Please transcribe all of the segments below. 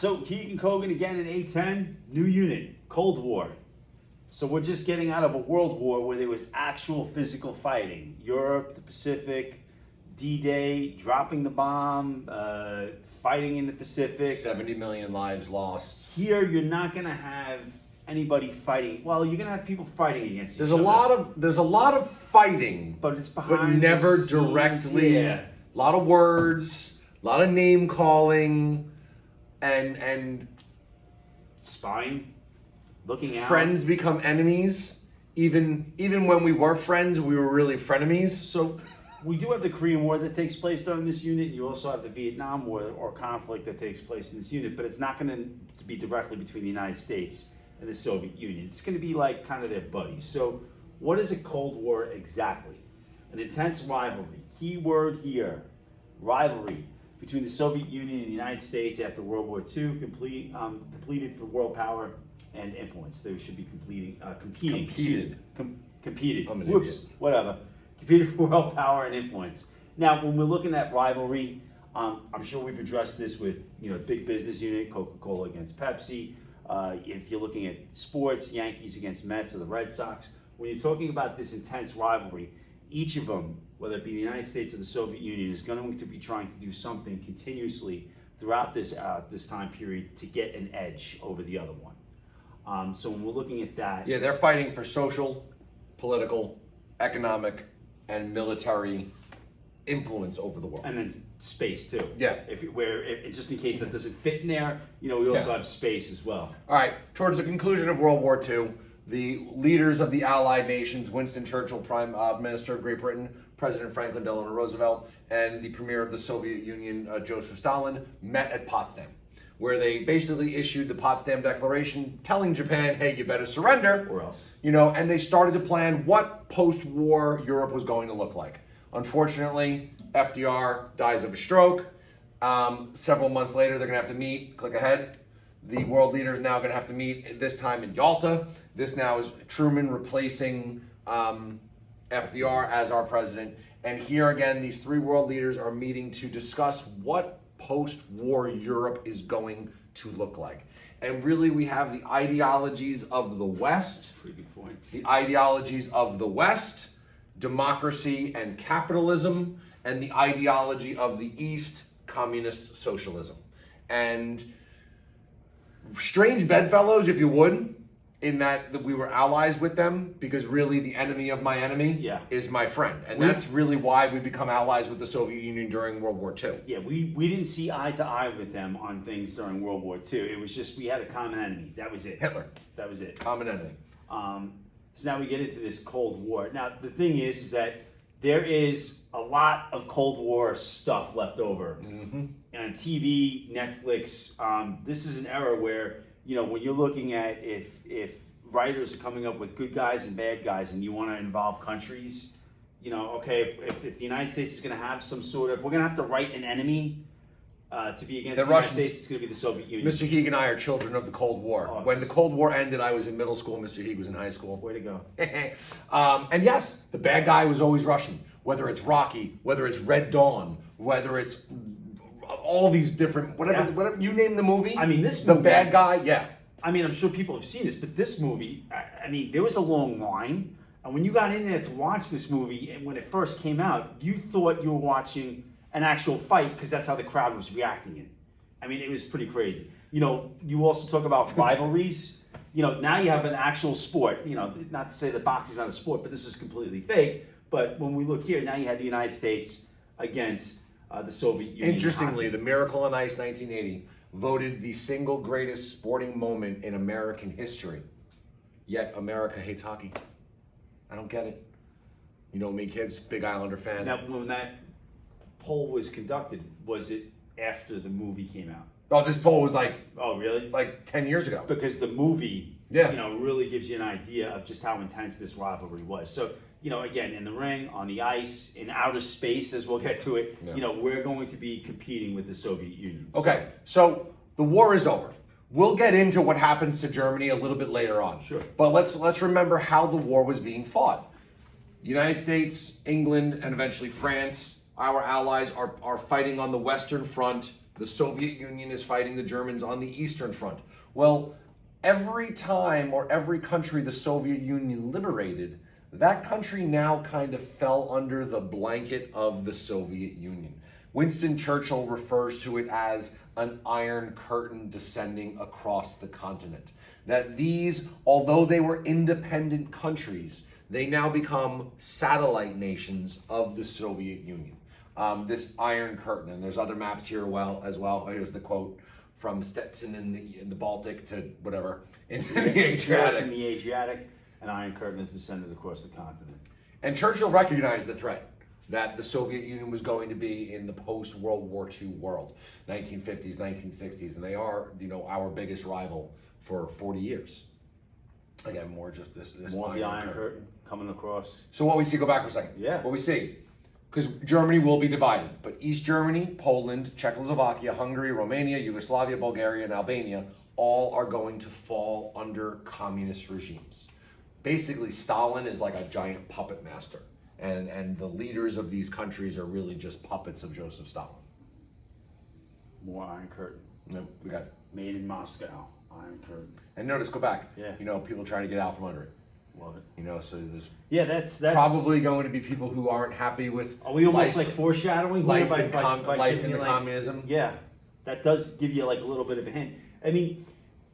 So Keegan Kogan again in A10, new unit, Cold War. So we're just getting out of a world war where there was actual physical fighting. Europe, the Pacific, D-Day, dropping the bomb, fighting in the Pacific. 70 million lives lost. Here, you're not going to have anybody fighting. Well, you're going to have people fighting against There's each other. There's a lot of fighting, But it's but behind never the scenes, directly. yeah. A lot of words, a lot of name calling, and Spying, looking out. friends become enemies. Even when we were friends, we were really frenemies. So we do have the Korean War that takes place during this unit. You also have the Vietnam War or conflict that takes place in this unit, but it's not going to be directly between the United States and the Soviet Union. It's going to be like kind of their buddies. So what is a Cold War exactly? An intense rivalry. Key word here, rivalry between the Soviet Union and the United States after World War II, completed for world power and influence. They should be competing. Competed. I'm an Whoops. idiot. Whatever. Competed for world power and influence. Now, when we're looking at rivalry, I'm sure we've addressed this with big business unit, Coca-Cola against Pepsi. If you're looking at sports, Yankees against Mets or the Red Sox. When you're talking about this intense rivalry, each of them, whether it be the United States or the Soviet Union, is going to be trying to do something continuously throughout this time period to get an edge over the other one. So when we're looking at that, Yeah, they're fighting for social, political, economic, and military influence over the world. and then space too. Yeah. If just in case that doesn't fit in there, we also Yeah. have space as well. All right, towards the conclusion of World War II, the leaders of the Allied nations, Winston Churchill, Prime Minister of Great Britain, President Franklin Delano Roosevelt, and the Premier of the Soviet Union, Joseph Stalin, met at Potsdam, where they basically issued the Potsdam Declaration telling Japan, hey, you better surrender. Or else. And they started to plan what post-war Europe was going to look like. Unfortunately, FDR dies of a stroke. Several months later, they're going to have to meet. Click ahead. The world leaders now going to have to meet this time in Yalta. This now is Truman replacing FDR as our president. And here again, these three world leaders are meeting to discuss what post-war Europe is going to look like. And really, we have the ideologies of the West. Pretty good point. The ideologies of the West, democracy and capitalism, and the ideology of the East, communist socialism. And strange bedfellows, if you would, in that we were allies with them, because really the enemy of my enemy Yeah. is my friend. And that's really why we become allies with the Soviet Union during World War II. Yeah, we didn't see eye to eye with them on things during World War II. It was just we had a common enemy. That was it. Hitler, That was it. common enemy. So now we get into this Cold War. Now the thing is that there is a lot of Cold War stuff left over on TV, Netflix. This is an era where when you're looking at if writers are coming up with good guys and bad guys, and you want to involve countries, okay, if the United States is going to have some sort of, we're going to have to write an enemy to be against The the Russians. United States. It's going to be the Soviet Union. Mr. Heeg and I are children of the Cold War. Oh, When the yes. Cold War ended, I was in middle school. Mr. Heeg was in high school. Way to go. And yes, the bad guy was always Russian. Whether it's Rocky, whether it's Red Dawn, whether it's all these different, whatever you name the movie. I mean, this the movie- bad guy, yeah. I mean, I'm sure people have seen this, but this movie, I mean, there was a long line. And when you got in there to watch this movie, and when it first came out, you thought you were watching an actual fight because that's how the crowd was reacting it. I mean, it was pretty crazy. You also talk about rivalries. Now you have an actual sport. Not to say that boxing's not a sport, but this is completely fake. But when we look here, now you had the United States against the Soviet Union. Interestingly, the Miracle on Ice 1980 voted the single greatest sporting moment in American history. Yet America hates hockey. I don't get it. You know me, kids, big Islander fan. Now, when that poll was conducted, was it after the movie came out? Oh, this poll was like Oh, really? 10 years ago. Because the movie, Yeah. really gives you an idea of just how intense this rivalry was. So, again, in the ring, on the ice, in outer space, as we'll get to it, Yeah. we're going to be competing with the Soviet Union. Okay, so the war is over. We'll get into what happens to Germany a little bit later on. Sure. But let's remember how the war was being fought. United States, England, and eventually France, our allies, are fighting on the Western Front. The Soviet Union is fighting the Germans on the Eastern Front. Well, every time or every country the Soviet Union liberated, that country now kind of fell under the blanket of the Soviet Union. Winston Churchill refers to it as an iron curtain descending across the continent. That these, although they were independent countries, they now become satellite nations of the Soviet Union. This iron curtain, and there's other maps here as well. Here's the quote from Stetson in the Baltic to whatever in the Adriatic. In the Adriatic, an iron curtain has descended across the continent. And Churchill recognized the threat that the Soviet Union was going to be in the post-World War II world, 1950s, 1960s, and they are, our biggest rival for 40 years. Again, more just this More of the iron curtain coming across. So what we see, go back for a second. Yeah. What we see, because Germany will be divided, but East Germany, Poland, Czechoslovakia, Hungary, Romania, Yugoslavia, Bulgaria, and Albania all are going to fall under communist regimes. Basically, Stalin is like a giant puppet master, and the leaders of these countries are really just puppets of Joseph Stalin. More iron curtain. No, we got it. Made in Moscow. Iron curtain. And notice, go back. Yeah. People trying to get out from under it. Love it. So there's Yeah, that's probably going to be people who aren't happy with. Are we almost life, like foreshadowing life here in, life giving in you, the like, communism? Yeah, that does give you like a little bit of a hint. I mean,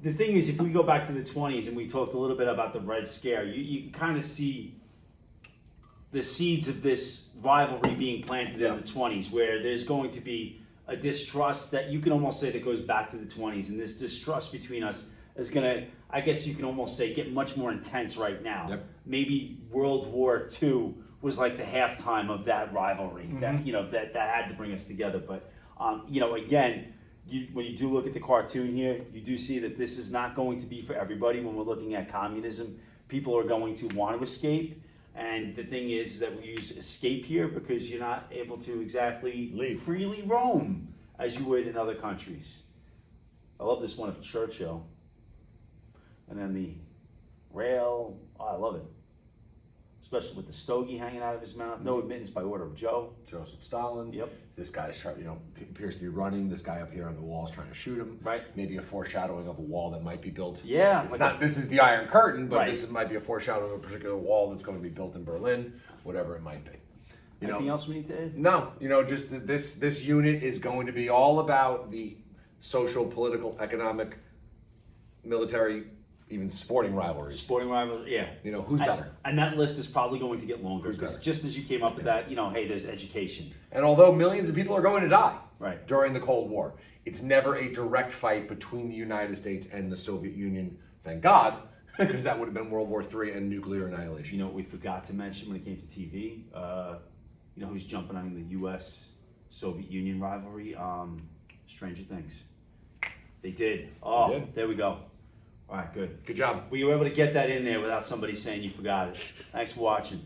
the thing is, if we go back to the 20s and we talked a little bit about the Red Scare, you can kind of see the seeds of this rivalry being planted in the 20s, where there's going to be a distrust that you can almost say that goes back to the 20s, and this distrust between us is going to, I guess you can almost say, get much more intense right now. Yep. Maybe World War II was like the halftime of that rivalry that that had to bring us together. But again, when you do look at the cartoon here, you do see that this is not going to be for everybody. When we're looking at communism, people are going to want to escape. And the thing is that we use escape here because you're not able to exactly freely roam as you would in other countries. I love this one of Churchill. And then the rail, I love it. Especially with the stogie hanging out of his mouth. No admittance by order of Joe. Joseph Stalin. Yep. This guy's trying, appears to be running. This guy up here on the wall is trying to shoot him. Right. Maybe a foreshadowing of a wall that might be built. Yeah. It's not. This is the Iron Curtain, but Right. this might be a foreshadowing of a particular wall that's going to be built in Berlin, whatever it might be. Anything else we need to add? No. Just this unit is going to be all about the social, political, economic, military, even sporting rivalries. Sporting rivalry, yeah. Who's better? And that list is probably going to get longer Who's because better? just as you came up with that, hey, there's education. And although millions of people are going to die Right. during the Cold War, it's never a direct fight between the United States and the Soviet Union, thank God, because that would have been World War III and nuclear annihilation. You know what we forgot to mention when it came to TV? Who's jumping on the U.S.-Soviet Union rivalry? Stranger Things. They did. Oh, They did. There we go. All right, good. Good job. We were able to get that in there without somebody saying you forgot it. Thanks for watching.